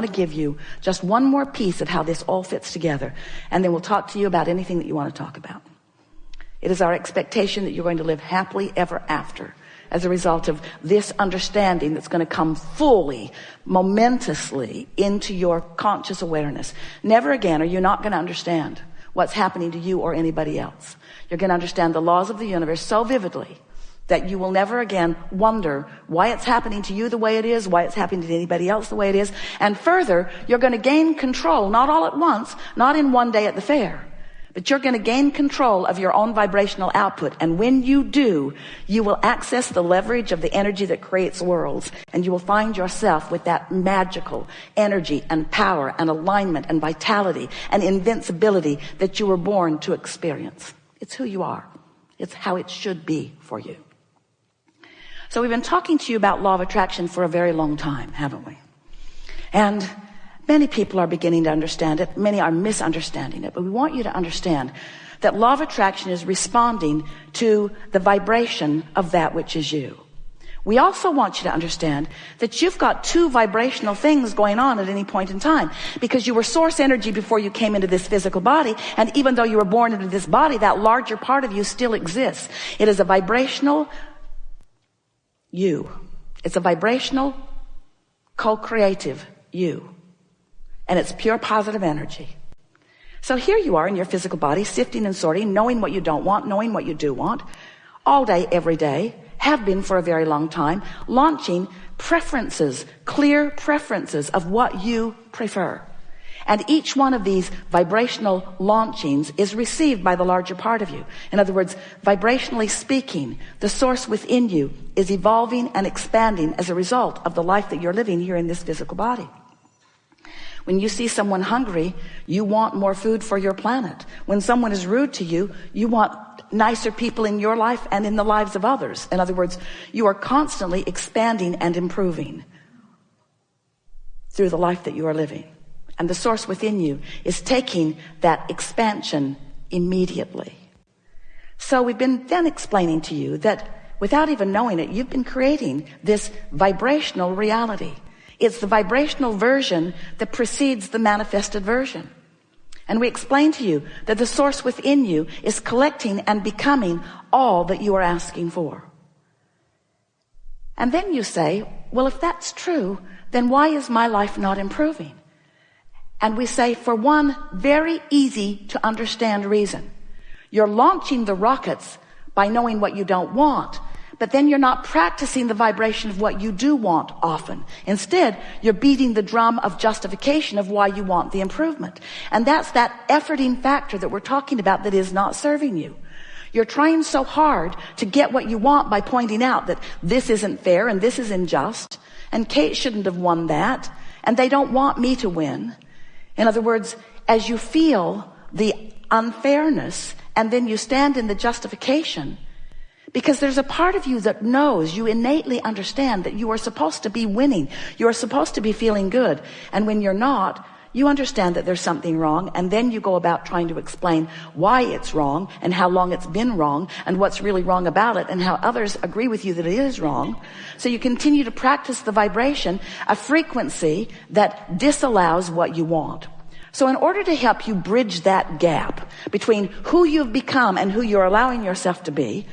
want to give you just one more piece of how this all fits together, and then we'll talk to you about anything that you want to talk about. It is our expectation that you're going to live happily ever after as a result of this understanding that's going to come fully, momentously into your conscious awareness. Never again are you not going to understand what's happening to you or anybody else. You're going to understand the laws of the universe so vividly that you will never again wonder why it's happening to you the way it is, why it's happening to anybody else the way it is. And further, you're going to gain control, not all at once, not in one day at the fair, but you're going to gain control of your own vibrational output. And when you do, you will access the leverage of the energy that creates worlds. And you will find yourself with that magical energy and power and alignment and vitality and invincibility that you were born to experience. It's who you are. It's how it should be for you. So we've been talking to you about law of attraction for a very long time, haven't we? And many people are beginning to understand it. Many are misunderstanding it. But we want you to understand that law of attraction is responding to the vibration of that which is you. We also want you to understand that you've got two vibrational things going on at any point in time, because you were source energy before you came into this physical body. And even though you were born into this body, that larger part of you still exists. It is a vibrational you. It's a vibrational, co-creative you. And it's pure positive energy. So here you are in your physical body, sifting and sorting, knowing what you don't want, knowing what you do want, all day, every day, have been for a very long time, launching preferences, clear preferences of what you prefer. And each one of these vibrational launchings is received by the larger part of you. In other words, vibrationally speaking, the source within you is evolving and expanding as a result of the life that you're living here in this physical body. When you see someone hungry, you want more food for your planet. When someone is rude to you, you want nicer people in your life and in the lives of others. In other words, you are constantly expanding and improving through the life that you are living. And the source within you is taking that expansion immediately. So we've been then explaining to you that without even knowing it, you've been creating this vibrational reality. It's the vibrational version that precedes the manifested version. And we explained to you that the source within you is collecting and becoming all that you are asking for. And then you say, well, if that's true, then why is my life not improving? And we say, for one very easy to understand reason. You're launching the rockets by knowing what you don't want, but then you're not practicing the vibration of what you do want often. Instead, you're beating the drum of justification of why you want the improvement. And that's that efforting factor that we're talking about that is not serving you. You're trying so hard to get what you want by pointing out that this isn't fair and this is unjust, and Kate shouldn't have won that, and they don't want me to win. In other words, as you feel the unfairness and then you stand in the justification, because there's a part of you that knows, you innately understand that you are supposed to be winning. You are supposed to be feeling good. And when you're not, you understand that there's something wrong. And then you go about trying to explain why it's wrong and how long it's been wrong and what's really wrong about it and how others agree with you that it is wrong. So you continue to practice the vibration, a frequency that disallows what you want. So in order to help you bridge that gap between who you've become and who you're allowing yourself to be,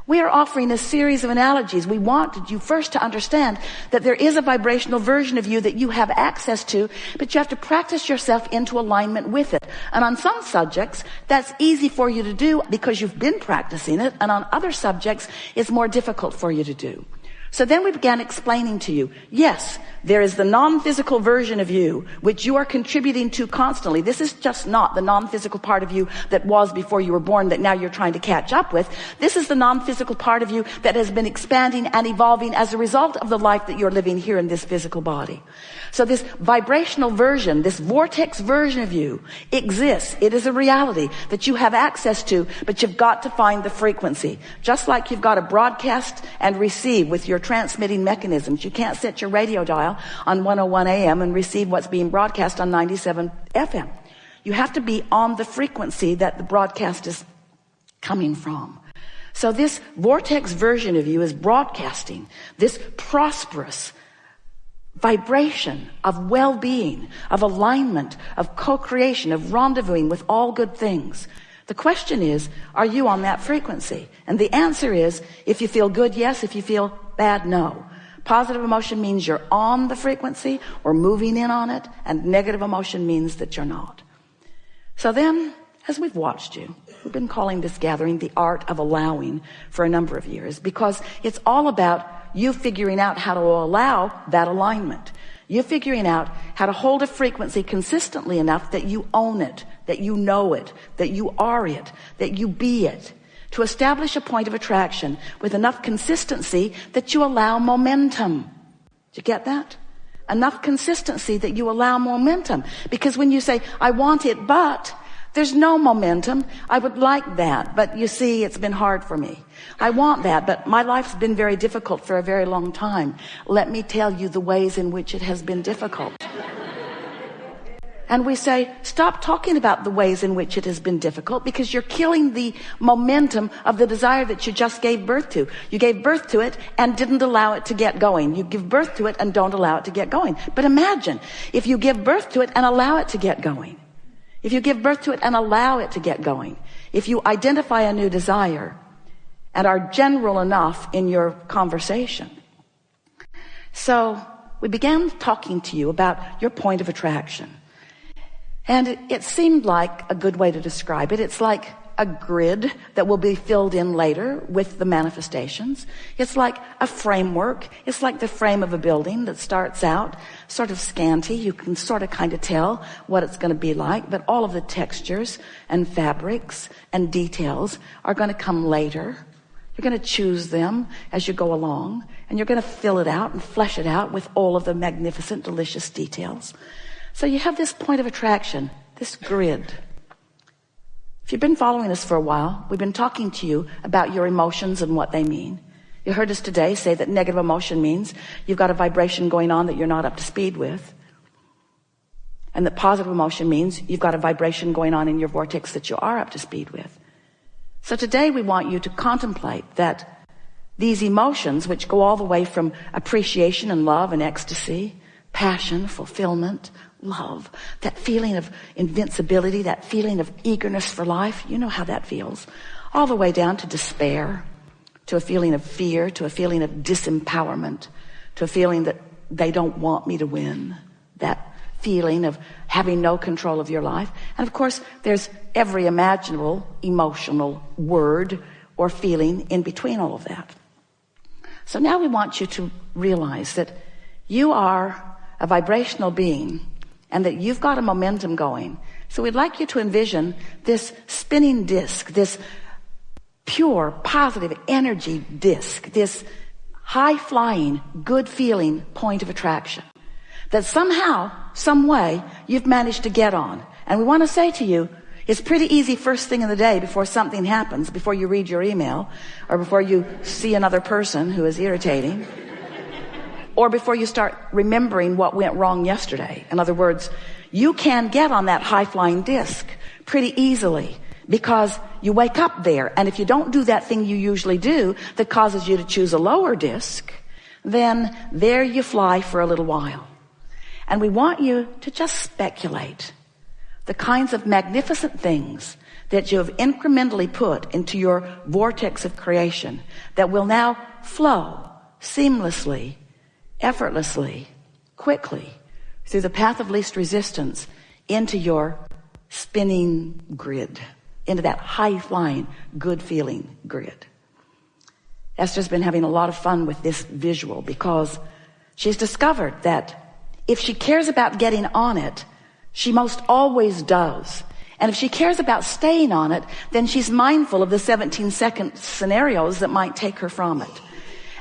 we are offering a series of analogies. We wanted you first to understand that there is a vibrational version of you that you have access to, but you have to practice yourself into alignment with it. And on some subjects, that's easy for you to do because you've been practicing it, and on other subjects, it's more difficult for you to do. So then we began explaining to you, yes, there is the non-physical version of you, which you are contributing to constantly. This is just not the non-physical part of you that was before you were born that now you're trying to catch up with. This is the non-physical part of you that has been expanding and evolving as a result of the life that you're living here in this physical body. So this vibrational version, this vortex version of you exists. It is a reality that you have access to, but you've got to find the frequency. Just like you've got to broadcast and receive with your transmitting mechanisms. You can't set your radio dial on 101 AM and receive what's being broadcast on 97 FM. You have to be on the frequency that the broadcast is coming from. So this vortex version of you is broadcasting this prosperous, vibration of well-being, of alignment, of co-creation, of rendezvousing with all good things. The question is, are you on that frequency? And the answer is, if you feel good, yes. If you feel bad, no. Positive emotion means you're on the frequency or moving in on it, and negative emotion means that you're not. So then, as we've watched you, we've been calling this gathering the art of allowing for a number of years, because it's all about you figuring out how to allow that alignment. You figuring out how to hold a frequency consistently enough that you own it, that you know it, that you are it, that you be it. To establish a point of attraction with enough consistency that you allow momentum. Did you get that? Enough consistency that you allow momentum. Because when you say, I want it, but there's no momentum. I would like that, but you see, it's been hard for me. I want that, but my life's been very difficult for a very long time. Let me tell you the ways in which it has been difficult. And we say, stop talking about the ways in which it has been difficult, because you're killing the momentum of the desire that you just gave birth to. You gave birth to it and didn't allow it to get going. You give birth to it and don't allow it to get going. But imagine if you give birth to it and allow it to get going. If you give birth to it and allow it to get going. If you identify a new desire and are general enough in your conversation. So we began talking to you about your point of attraction. And it seemed like a good way to describe it. It's like a grid that will be filled in later with the manifestations. It's like a framework. It's like the frame of a building that starts out sort of scanty. You can sort of kind of tell what it's going to be like, but all of the textures and fabrics and details are going to come later. You're going to choose them as you go along, and you're going to fill it out and flesh it out with all of the magnificent, delicious details. So you have this point of attraction, this grid. If you've been following us for a while, we've been talking to you about your emotions and what they mean. You heard us today say that negative emotion means you've got a vibration going on that you're not up to speed with. And that positive emotion means you've got a vibration going on in your vortex that you are up to speed with. So today we want you to contemplate that these emotions, which go all the way from appreciation and love and ecstasy, passion, fulfillment, love, that feeling of invincibility, that feeling of eagerness for life, you know how that feels, all the way down to despair, to a feeling of fear, to a feeling of disempowerment, to a feeling that they don't want me to win, that feeling of having no control of your life. And of course, there's every imaginable emotional word or feeling in between all of that. So now we want you to realize that you are a vibrational being, and that you've got a momentum going. So we'd like you to envision this spinning disc, this pure, positive energy disc, this high-flying, good-feeling point of attraction that somehow, some way, you've managed to get on. And we want to say to you, it's pretty easy first thing in the day before something happens, before you read your email, or before you see another person who is irritating, or before you start remembering what went wrong yesterday. In other words, you can get on that high-flying disc pretty easily because you wake up there. And if you don't do that thing you usually do that causes you to choose a lower disc, then there you fly for a little while. And we want you to just speculate the kinds of magnificent things that you have incrementally put into your vortex of creation that will now flow seamlessly, effortlessly, quickly, through the path of least resistance into your spinning grid, into that high-flying, good-feeling grid. Esther's been having a lot of fun with this visual because she's discovered that if she cares about getting on it, she most always does. And if she cares about staying on it, then she's mindful of the 17-second scenarios that might take her from it.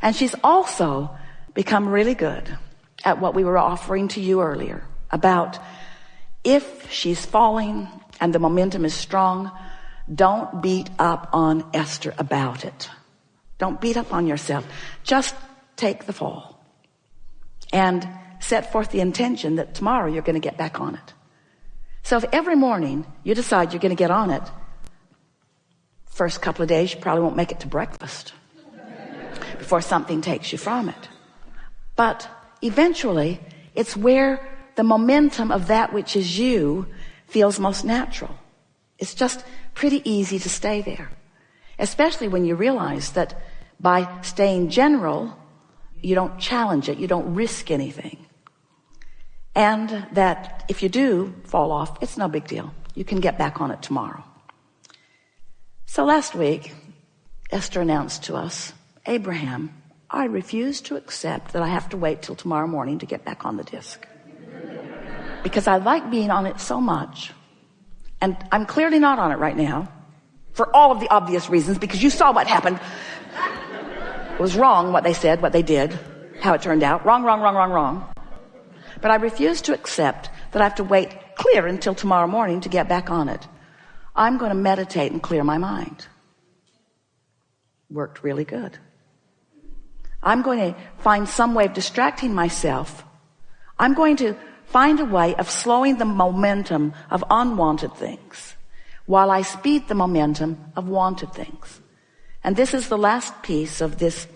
And she's also become really good at what we were offering to you earlier about if she's falling and the momentum is strong, don't beat up on Esther about it. Don't beat up on yourself. Just take the fall and set forth the intention that tomorrow you're going to get back on it. So if every morning you decide you're going to get on it, first couple of days you probably won't make it to breakfast before something takes you from it. But eventually it's where the momentum of that which is you feels most natural. It's just pretty easy to stay there, especially when you realize that by staying general, you don't challenge it, you don't risk anything. And that if you do fall off, it's no big deal. You can get back on it tomorrow. So last week, Esther announced to us, Abraham, I refuse to accept that I have to wait till tomorrow morning to get back on the disc. Because I like being on it so much. And I'm clearly not on it right now. For all of the obvious reasons, because you saw what happened. It was wrong what they said, what they did, how it turned out. Wrong. But I refuse to accept that I have to wait clear until tomorrow morning to get back on it. I'm going to meditate and clear my mind. Worked really good. I'm going to find some way of distracting myself. I'm going to find a way of slowing the momentum of unwanted things while I speed the momentum of wanted things. And this is the last piece of this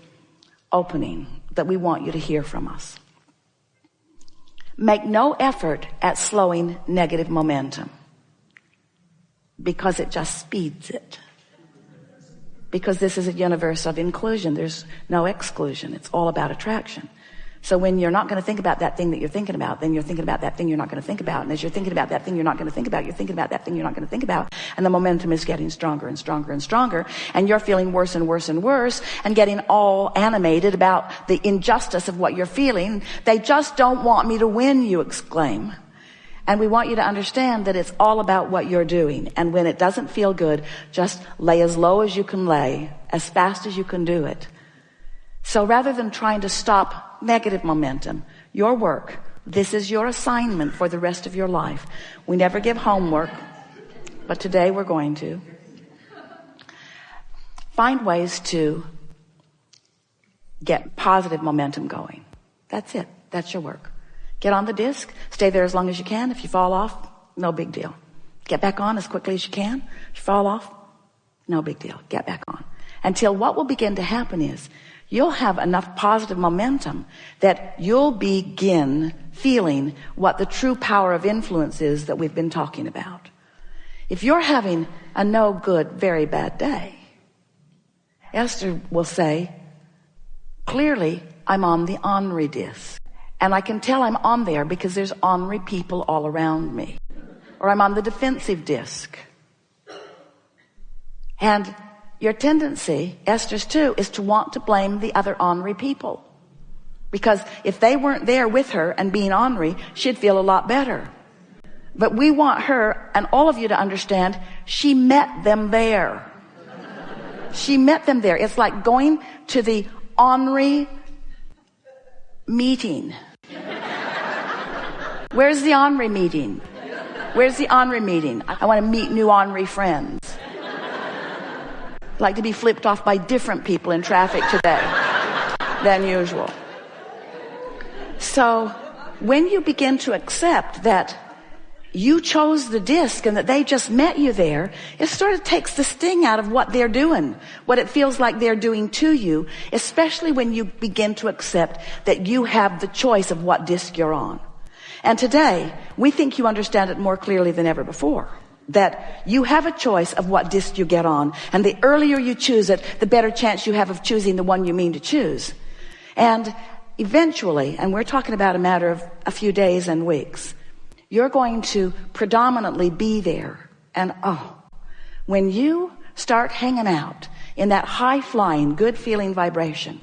opening that we want you to hear from us. Make no effort at slowing negative momentum, because it just speeds it. Because this is a universe of inclusion. There's no exclusion. It's all about attraction. So when you're not going to think about that thing that you're thinking about, then you're thinking about that thing you're not going to think about. And as you're thinking about that thing you're not going to think about, you're thinking about that thing you're not going to think about. And the momentum is getting stronger and stronger and stronger. And you're feeling worse and worse and worse and getting all animated about the injustice of what you're feeling. They just don't want me to win, you exclaim. And we want you to understand that it's all about what you're doing. And when it doesn't feel good, just lay as low as you can lay, as fast as you can do it. So rather than trying to stop negative momentum, your work, this is your assignment for the rest of your life. We never give homework, but today we're going to. Find ways to get positive momentum going. That's it. That's your work. Get on the disc. Stay there as long as you can. If you fall off, no big deal. Get back on as quickly as you can. If you fall off, no big deal. Get back on. Until what will begin to happen is you'll have enough positive momentum that you'll begin feeling what the true power of influence is that we've been talking about. If you're having a no good, very bad day, Esther will say, clearly I'm on the ornery disc. And I can tell I'm on there because there's ornery people all around me. Or I'm on the defensive disc. And your tendency, Esther's too, is to want to blame the other ornery people. Because if they weren't there with her and being ornery, she'd feel a lot better. But we want her and all of you to understand, she met them there. She met them there. It's like going to the ornery meeting. Where's the ornery meeting? Where's the ornery meeting? I want to meet new ornery friends. Like to be flipped off by different people in traffic today than usual. So when you begin to accept that you chose the disc and that they just met you there, it sort of takes the sting out of what they're doing, what it feels like they're doing to you, especially when you begin to accept that you have the choice of what disc you're on. And today, we think you understand it more clearly than ever before. That you have a choice of what disc you get on. And the earlier you choose it, the better chance you have of choosing the one you mean to choose. And eventually, and we're talking about a matter of a few days and weeks, you're going to predominantly be there. And when you start hanging out in that high-flying, good-feeling vibration,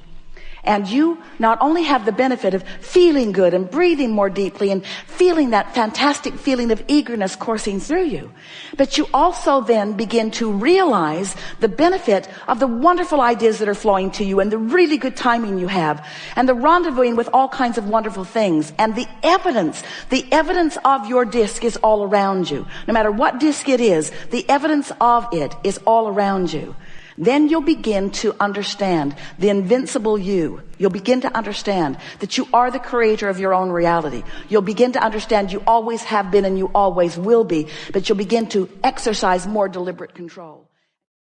and you not only have the benefit of feeling good and breathing more deeply and feeling that fantastic feeling of eagerness coursing through you, but you also then begin to realize the benefit of the wonderful ideas that are flowing to you and the really good timing you have and the rendezvousing with all kinds of wonderful things. And the evidence of your disc is all around you. No matter what disc it is, the evidence of it is all around you. Then you'll begin to understand the invincible you. You'll begin to understand that you are the creator of your own reality. You'll begin to understand you always have been and you always will be, but you'll begin to exercise more deliberate control.